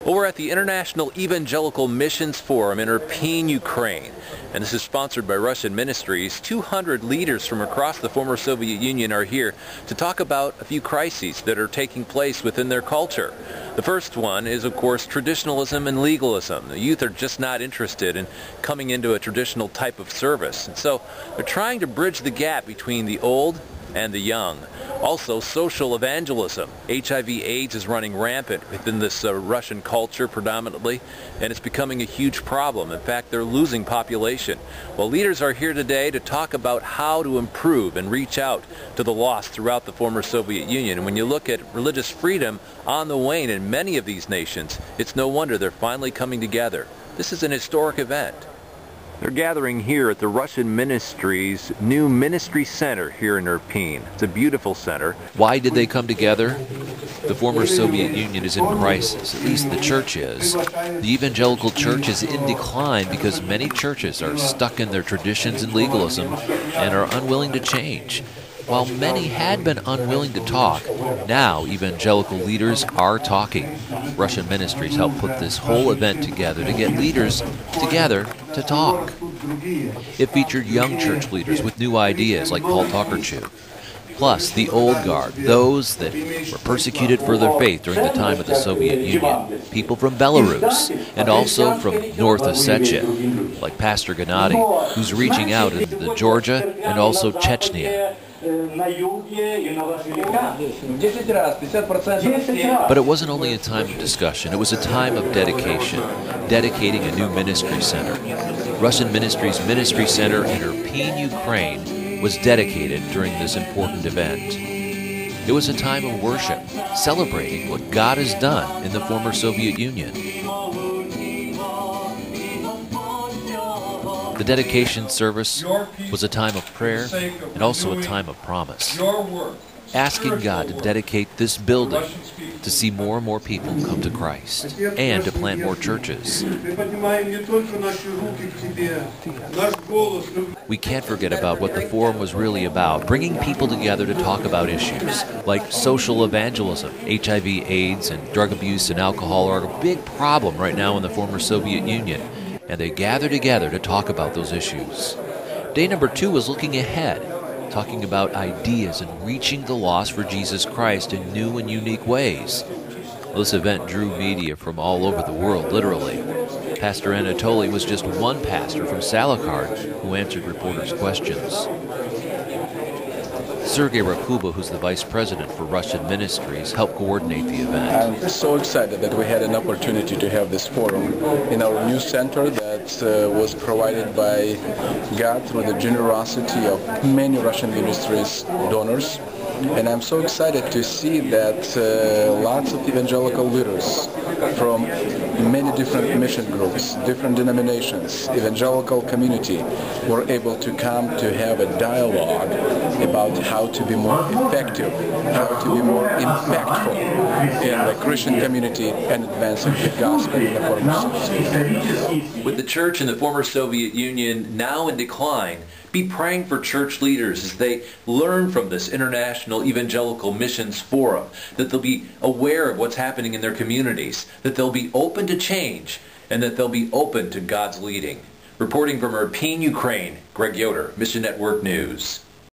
Well, we're at the International Evangelical Mission Forum in Irpen, Ukraine, and this is sponsored by Russian Ministries. 200 leaders from across the former Soviet Union are here to talk about a few crises that are taking place within their culture. The first one is, of course, traditionalism and legalism. The youth are just not interested in coming into a traditional type of service, and so they're trying to bridge the gap between the old and the young. Also, social evangelism. HIV/AIDS is running rampant within this Russian culture predominantly, and it's becoming a huge problem. In fact, they're losing population. Well, leaders are here today to talk about how to improve and reach out to the lost throughout the former Soviet Union. And when you look at religious freedom on the wane in many of these nations, it's no wonder they're finally coming together. This is an historic event. They're gathering here at the Russian Ministries' new ministry center here in Irpen. It's a beautiful center. Why did they come together? The former Soviet Union is in crisis, at least the church is. The evangelical church is in decline because many churches are stuck in their traditions and legalism and are unwilling to change. While many had been unwilling to talk, now evangelical leaders are talking. Russian Ministries helped put this whole event together to get leaders together to talk. It featured young church leaders with new ideas like Paul Tokarczuk, plus the old guard, those that were persecuted for their faith during the time of the Soviet Union, people from Belarus, and also from North Ossetia, like Pastor Gennady, who's reaching out into Georgia and also Chechnya. But it wasn't only a time of discussion, it was a time of dedication, dedicating a new ministry center. Russian Ministries' Ministry Center in Irpen, Ukraine was dedicated during this important event. It was a time of worship, celebrating what God has done in the former Soviet Union. The dedication service was a time of prayer and also a time of promise, asking God to dedicate this building to see more and more people come to Christ and to plant more churches. We can't forget about what the forum was really about, bringing people together to talk about issues like social evangelism. HIV/AIDS and drug abuse and alcohol are a big problem right now in the former Soviet Union, and they gather together to talk about those issues. Day number 2 was looking ahead, talking about ideas and reaching the lost for Jesus Christ in new and unique ways. This event drew media from all over the world, literally. Pastor Anatoly was just one pastor from Salakard who answered reporters' questions. Sergei Rakuba, who's the vice president for Russian Ministries, helped coordinate the event. I'm so excited that we had an opportunity to have this forum in our new center that was provided by God through the generosity of many Russian Ministries donors. And I'm so excited to see that lots of evangelical leaders from many different mission groups, different denominations, evangelical community were able to come to have a dialogue about how to be more effective, how to be more impactful in the Christian community and advancing the gospel in the former Soviet Union. With the church in the former Soviet Union now in decline, be praying for church leaders as they learn from this International Evangelical Missions Forum, that they'll be aware of what's happening in their communities, that they'll be open to change, and that they'll be open to God's leading. Reporting from Irpen, Ukraine, Greg Yoder, Mission Network News.